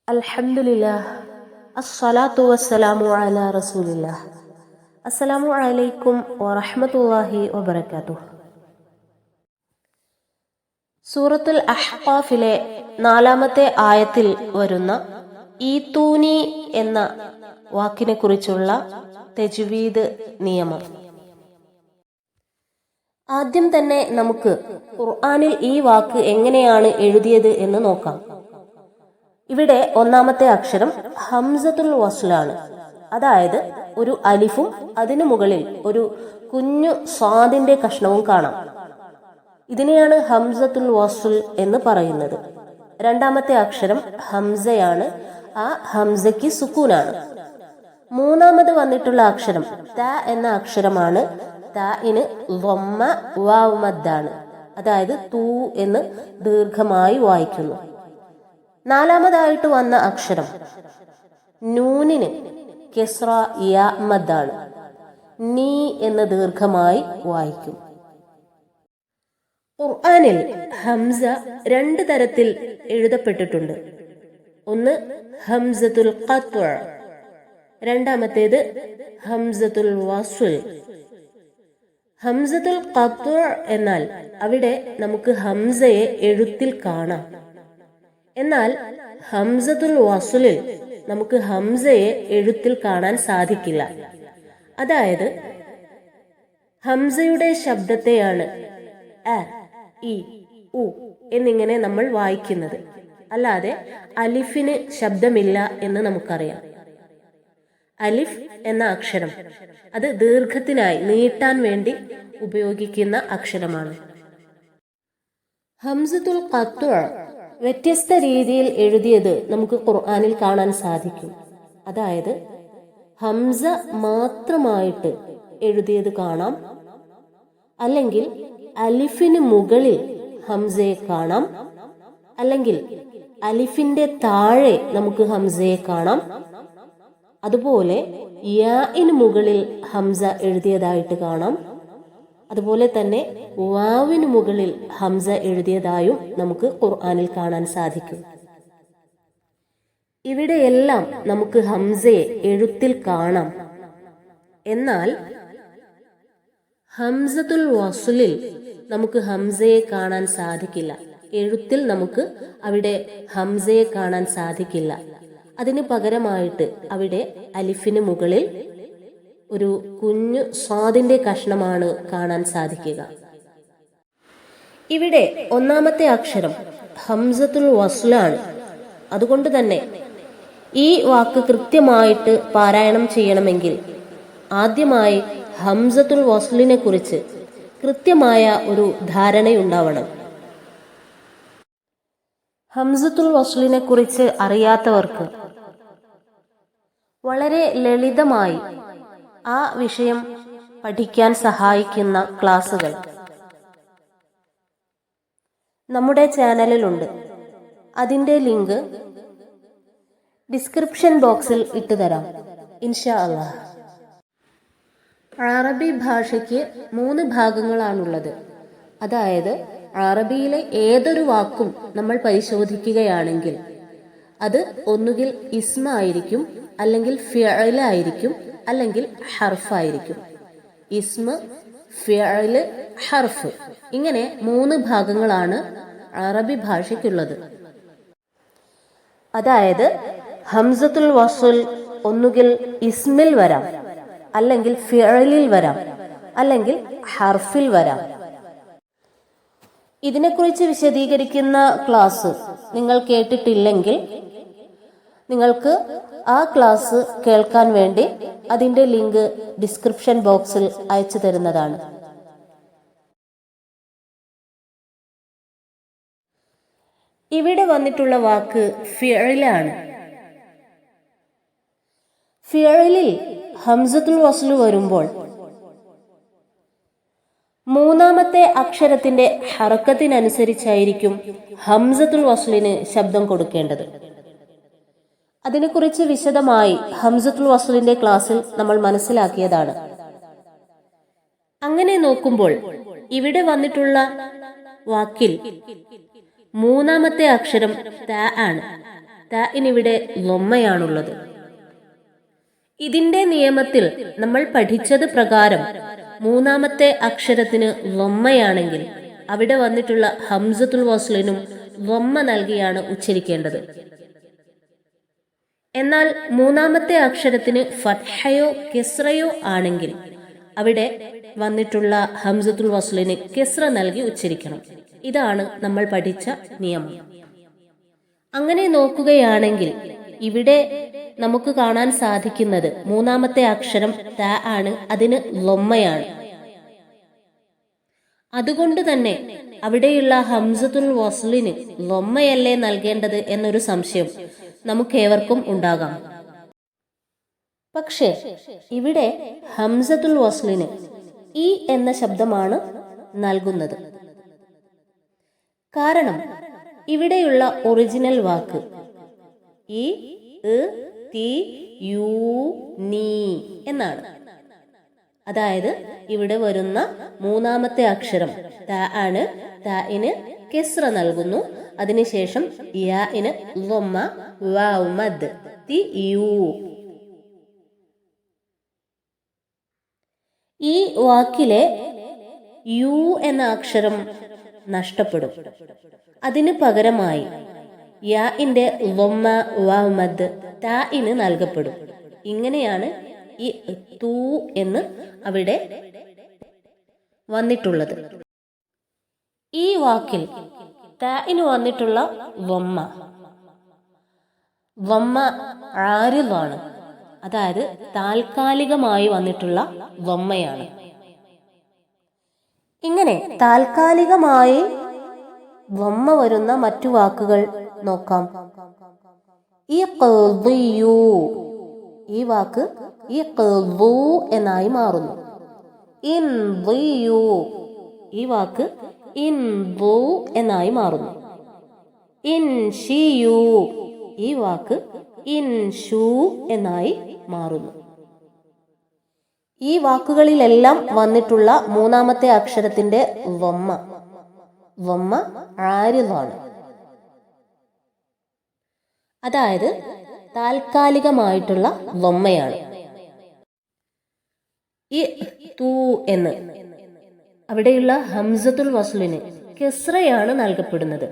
അൽഹംദുലില്ലാഹ് അസ്സലാത്തു വസ്സലാമു അലാ റസൂലില്ലാഹ്. അസ്സലാമു അലൈക്കും വറഹ്മത്തുള്ളാഹി വബറകാതുഹു. സൂറത്തുൽ അഹ്ഖാഫിലെ 4-ാമത്തെ ആയത്തിൽ വരുന്ന ഈത്തൂനി എന്ന വാക്കിനെ കുറിച്ചുള്ള തജ്വീദ് നിയമം. ആദ്യം തന്നെ നമുക്ക് ഖുർആനിൽ ഈ വാക്ക് എങ്ങനെയാണ് എഴുതിയത് എന്ന് നോക്കാം. ഇവിടെ 1-ാമത്തെ അക്ഷരം ഹംസത്തുൽ വസ്ലാണ്, അതായത് ഒരു അലിഫും അതിനു മുകളിൽ ഒരു കുഞ്ഞു സ്വാദിന്റെ കഷ്ണവും കാണാം. ഇതിനെയാണ് ഹംസത്തുൽ വസ്ൽ എന്ന് പറയുന്നത്. 2-ാമത്തെ അക്ഷരം ഹംസയാണ്, ആ ഹംസയ്ക്ക് സുക്കൂനാണ്. 3-ാമത് വന്നിട്ടുള്ള അക്ഷരം ത എന്ന അക്ഷരമാണ്. തഇന് ളമ്മ വാവ് മദ്ദാണ്, അതായത് തൂ എന്ന് ദീർഘമായി വായിക്കുന്നു. 4-ാമതായിട്ട് വന്ന അക്ഷരം നൂനിന് കെസ്റ യാ മദ്ദാണ്, നീ എന്ന് ദീർഘമായി വായിക്കും. ഖുർആനിൽ ഹംസ 2 തരത്തിൽ എഴുതപ്പെട്ടിട്ടുണ്ട്. ഒന്ന് ഹംസത്തുൽ ഖത്വ, 2-ാമത്തേത് ഹംസത്തുൽ വസ്ൽ. ഹംസത്തുൽ ഖത്വ എന്നാൽ അവിടെ നമുക്ക് ഹംസയെ എഴുത്തിൽ കാണാം. എന്നാൽ ഹംസത്തുൽ വസ്ലിൽ നമുക്ക് ഹംസയെ എഴുത്തിൽ കാണാൻ സാധിക്കില്ല. അതായത് ഹംസയുടെ ശബ്ദത്തെയാണ് അ, ഇ, ഉ എന്നിങ്ങനെ നമ്മൾ വായിക്കുന്നത്. അല്ലാതെ അലിഫിന് ശബ്ദമില്ല എന്ന് നമുക്കറിയാം. അലിഫ് എന്ന അക്ഷരം അത് ദീർഘത്തിനായി നീട്ടാൻ വേണ്ടി ഉപയോഗിക്കുന്ന അക്ഷരമാണ്. ഹംസത്തുൽ ഖത്വ വ്യത്യസ്ത രീതിയിൽ എഴുതിയത് നമുക്ക് ഖുർആനിൽ കാണാൻ സാധിക്കും. അതായത് ഹംസ മാത്രമായിട്ട് എഴുതിയത് കാണാം, അല്ലെങ്കിൽ അലിഫിന് മുകളിൽ ഹംസയെ കാണാം, അല്ലെങ്കിൽ അലിഫിന്റെ താഴെ നമുക്ക് ഹംസയെ കാണാം. അതുപോലെ യാഇന് മുകളിൽ ഹംസ എഴുതിയതായിട്ട് കാണാം. അതുപോലെ തന്നെ വാവിന് മുകളിൽ ഹംസ എഴുതിയതായും നമുക്ക് ഖുർആനിൽ കാണാൻ സാധിക്കും. ഇവിടെയെല്ലാം നമുക്ക് ഹംസയെ എഴുത്തിൽ കാണാം. എന്നാൽ ഹംസത്തുൽ വസ്ലിൽ നമുക്ക് ഹംസയെ കാണാൻ സാധിക്കില്ല. എഴുത്തിൽ നമുക്ക് അവിടെ ഹംസയെ കാണാൻ സാധിക്കില്ല. അതിന് പകരമായിട്ട് അവിടെ അലിഫിന് മുകളിൽ ഒരു കുഞ്ഞു സ്വാദിന്റെ കഷ്ണമാണ് കാണാൻ സാധിക്കുക. ഇവിടെ 1-ാമത്തെ അക്ഷരം ഹംസത്തുൽ വസ്ലാണ്. അതുകൊണ്ട് തന്നെ ഈ വാക്ക് കൃത്യമായിട്ട് പാരായണം ചെയ്യണമെങ്കിൽ ആദ്യമായി ഹംസത്തുൽ വസ്ലിനെ കുറിച്ച് കൃത്യമായ ഒരു ധാരണയുണ്ടാവണം. ഹംസത്തുൽ വസ്ലിനെ കുറിച്ച് അറിയാത്തവർക്ക് വളരെ ലളിതമായി ആ വിഷയം പഠിക്കാൻ സഹായിക്കുന്ന ക്ലാസുകൾ നമ്മുടെ ചാനലിലുണ്ട്. അതിന്റെ ലിങ്ക് ഡിസ്ക്രിപ്ഷൻ ബോക്സിൽ ഇട്ടുതരാം, ഇൻഷാ അല്ലാഹ്. അറബി ഭാഷയ്ക്ക് 3 ഭാഗങ്ങളാണുള്ളത്. അതായത് അറബിയിലെ ഏതൊരു വാക്കും നമ്മൾ പരിശോധിക്കുകയാണെങ്കിൽ അത് ഒന്നുകിൽ ഇസ്മ ആയിരിക്കും, അല്ലെങ്കിൽ ഫിഅൽ ആയിരിക്കും, അല്ലെങ്കിൽ ഹർഫായിരിക്കും. ഇസ്മ, ഫിഅൽ, ഹർഫ്, ഇങ്ങനെ 3 ഭാഗങ്ങളാണ് അറബി ഭാഷയ്ക്കുള്ളത്. അതായത് ഹംസത്തുൽ വസ്ൽ ഒന്നുകിൽ ഇസ്മിൽ വരാം, അല്ലെങ്കിൽ ഫിഅലിൽ വരാം, അല്ലെങ്കിൽ ഹർഫിൽ വരാം. ഇതിനെക്കുറിച്ച് വിശദീകരിക്കുന്ന ക്ലാസ് നിങ്ങൾ കേട്ടിട്ടില്ലെങ്കിൽ നിങ്ങൾക്ക് ആ ക്ലാസ് കേൾക്കാൻ വേണ്ടി അതിന്റെ ലിങ്ക് ഡിസ്ക്രിപ്ഷൻ ബോക്സിൽ അയച്ചു തരുന്നതാണ്. ഇവിടെ വന്നിട്ടുള്ള വാക്ക് ഫിഅലാണ്. ഫിഅലിൽ ഹംസത്തുൽ വസ്ൽ വരുമ്പോൾ 3-ാമത്തെ അക്ഷരത്തിന്റെ ഹറക്കത്തിനനുസരിച്ചായിരിക്കും ഹംസത്തുൽ വസ്ലിന് ശബ്ദം കൊടുക്കേണ്ടത്. അതിനെക്കുറിച്ച് വിശദമായി ഹംസത്തുൽ വസ്ലിന്റെ ക്ലാസ്സിൽ നമ്മൾ മനസ്സിലാക്കിയതാണ്. അങ്ങനെ നോക്കുമ്പോൾ ഇവിടെ വന്നിട്ടുള്ള വാക്കിൽ 3-ാമത്തെ അക്ഷരം ത ആണ്. താഇനിവിടെ ലൊമ്മയാണുള്ളത്. ഇതിന്റെ നിയമത്തിൽ നമ്മൾ പഠിച്ചത് പ്രകാരം മൂന്നാമത്തെ അക്ഷരത്തിന് ലൊമ്മയാണെങ്കിൽ അവിടെ വന്നിട്ടുള്ള ഹംസത്തുൽ വസ്ലിനും ലൊമ്മ നൽകിയാണ് ഉച്ചരിക്കേണ്ടത്. എന്നാൽ മൂന്നാമത്തെ അക്ഷരത്തിന് ഫത്ഹയോ കിസ്റയോ ആണെങ്കിൽ അവിടെ വന്നിട്ടുള്ള ഹംസത്തുൽ വസ്ലിന് കിസ്റ നൽകി ഉച്ചരിക്കണം. ഇതാണ് നമ്മൾ പഠിച്ച നിയമം. അങ്ങനെ നോക്കുകയാണെങ്കിൽ ഇവിടെ നമുക്ക് കാണാൻ സാധിക്കുന്നത് മൂന്നാമത്തെ അക്ഷരം ത ആണ്, അതിന് ലൊമ്മയാണ്. അതുകൊണ്ട് തന്നെ അവിടെയുള്ള ഹംസത്തുൽ വസ്ലിന് ലൊമ്മയല്ലേ നൽകേണ്ടത് എന്നൊരു സംശയം നമുക്കേവർക്കും ഉണ്ടാകാം. പക്ഷേ ഇവിടെ ഹംസത്തുൽ വസ്ലിന് ഈ എന്ന ശബ്ദമാണ് നൽകുന്നത്. കാരണം ഇവിടെയുള്ള ഒറിജിനൽ വാക്ക് ഈ തി യു നീ എന്നാണ്. അതായത് ഇവിടെ വരുന്ന മൂന്നാമത്തെ അക്ഷരം ത ആണ്. തഇന് കിസ്റ നൽകുന്നു. അതിനുശേഷം യാഇന് ലൊമ്മ, വാവ് മദ്, തി യു. ഈ വാക്കിലെ യു എന്ന അക്ഷരം നഷ്ടപ്പെടും. അതിന് പകരമായി യാഇന്റെ ലൊമ്മ, വാവ് മദ് താഇന് നൽകപ്പെടും. ഇങ്ങനെയാണ് ഈ തൂ എന്ന് അവിടെ വന്നിട്ടുള്ളത്. ഈ വാക്കിൽ താഇന് വന്നിട്ടുള്ള വമ്മ ആരിദാണ്. അതായത് താൽക്കാലികമായി വന്നിട്ടുള്ള വമ്മയാണ്. ഇങ്ങനെ താൽക്കാലികമായി വമ്മ വരുന്ന മറ്റു വാക്കുകൾ നോക്കാം. ഈ വാക്ക് എന്നായി മാറുന്നു. ഈ വാക്ക് എന്നായി മാറുന്നു. ഈ വാക്ക് എന്നായി മാറുന്നു. ഈ വാക്കുകളിലെല്ലാം വന്നിട്ടുള്ള മൂന്നാമത്തെ അക്ഷരത്തിന്റെ വമ്മ ആരിദാണ്. അതായത് താൽക്കാലികമായിട്ടുള്ള വമ്മയാണ്. ഈ തൂ എന്ന് അവിടെയുള്ള ഹംസത്തുൽ വസ്ലിന് കിസ്റയാണ് നൽകപ്പെടുന്നത്.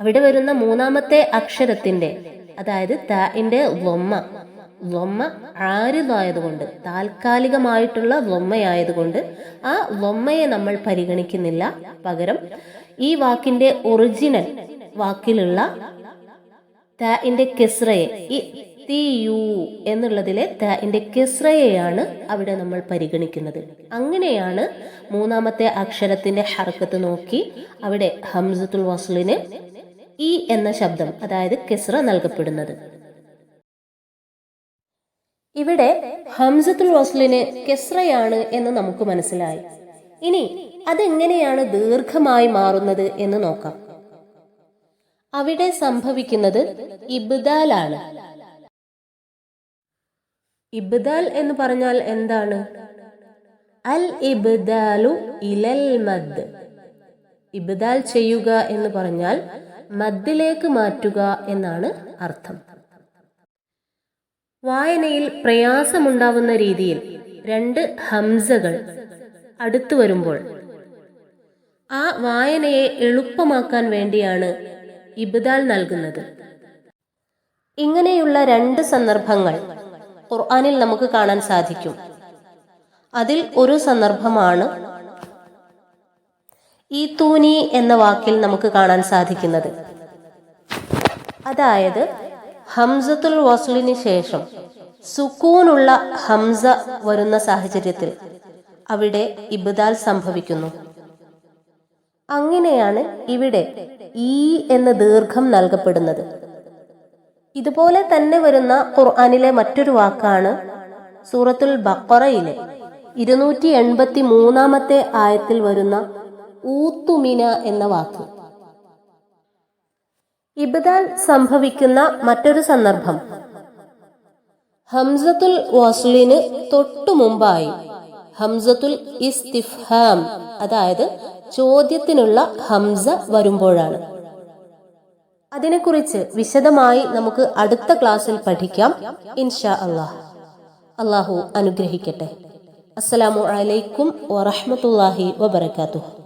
അവിടെ വരുന്ന മൂന്നാമത്തെ അക്ഷരത്തിന്റെ, അതായത് താഇന്റെ ലൊമ്മ ആരിദായതുകൊണ്ട്, താൽക്കാലികമായിട്ടുള്ള ലൊമ്മയായതുകൊണ്ട് ആ ലൊമ്മയെ നമ്മൾ പരിഗണിക്കുന്നില്ല. പകരം ഈ വാക്കിന്റെ ഒറിജിനൽ വാക്കിലുള്ള താഇന്റെ കിസ്റയെ, ഈ തി യു എന്നുള്ളതിലെ താഇന്റെ കിസ്റയെയാണ് അവിടെ നമ്മൾ പരിഗണിക്കുന്നത്. അങ്ങനെയാണ് മൂന്നാമത്തെ അക്ഷരത്തിന്റെ ഹർക്കത്ത് നോക്കി അവിടെ ഹംസത്തുൽ വസ്ലിന് ഈ എന്ന ശബ്ദം, അതായത് കിസ്റ നൽകപ്പെടുന്നത്. ഇവിടെ ഹംസത്തുൽ വസ്ലിന് കിസ്റയാണ് എന്ന് നമുക്ക് മനസ്സിലായി. ഇനി അതെങ്ങനെയാണ് ദീർഘമായി മാറുന്നത് എന്ന് നോക്കാം. അവിടെ സംഭവിക്കുന്നത് ഇബ്ദാലാണ്. ഇബ്ദാൽ എന്ന് പറഞ്ഞാൽ എന്താണ്? അൽ ഇബ്ദാലു ഇലൽ മദ്. ഇബ്ദാൽ ചെയ്യുക എന്ന് പറഞ്ഞാൽ മദ്ദിലേക്ക് മാറ്റുക എന്നാണ് അർത്ഥം. വായനയിൽ പ്രയാസമുണ്ടാവുന്ന രീതിയിൽ രണ്ട് ഹംസകൾ അടുത്തു വരുമ്പോൾ ആ വായനയെ എളുപ്പമാക്കാൻ വേണ്ടിയാണ് ഇബ്ദാൽ നൽകുന്നത്. ഇങ്ങനെയുള്ള രണ്ട് സന്ദർഭങ്ങൾ ഖുർആനിൽ നമുക്ക് കാണാൻ സാധിക്കും. അതിൽ ഒരു സന്ദർഭമാണ് ഈതൂനി എന്ന വാക്കിൽ നമുക്ക് കാണാൻ സാധിക്കുന്നത്. അതായത് ഹംസത്തുൽ വസ്ലിന് ശേഷം സുക്കൂനുള്ള ഹംസ വരുന്ന സാഹചര്യത്തിൽ അവിടെ ഇബ്ദാൽ സംഭവിക്കുന്നു. അങ്ങനെയാണ് ഇവിടെ ഈ എന്ന ദീർഘം നൽകപ്പെടുന്നത്. ഇതുപോലെ തന്നെ വരുന്ന ഖുർആനിലെ മറ്റൊരു വാക്കാണ് സൂറത്തുൽ ബഖറയിലെ 283 ആയത്തിൽ വരുന്ന ഊത്തുമിന എന്ന വാക്ക്. ഇബ്ദാൽ സംഭവിക്കുന്ന മറ്റൊരു സന്ദർഭം ഹംസത്തുൽ വസ്ലിന് തൊട്ടു മുമ്പായി ഹംസത്തുൽ ഇസ്തിഫ്ഹാം, അതായത് ചോദ്യത്തിനുള്ള ഹംസ വരുമ്പോഴാണ്. അതിനെക്കുറിച്ച് വിശദമായി നമുക്ക് അടുത്ത ക്ലാസ്സിൽ പഠിക്കാം ഇൻഷാ അല്ലാഹ്. അല്ലാഹു അനുഗ്രഹിക്കട്ടെ. അസ്സലാമു അലൈക്കും വറഹ്മത്തുള്ളാഹി വബറകാതുഹു.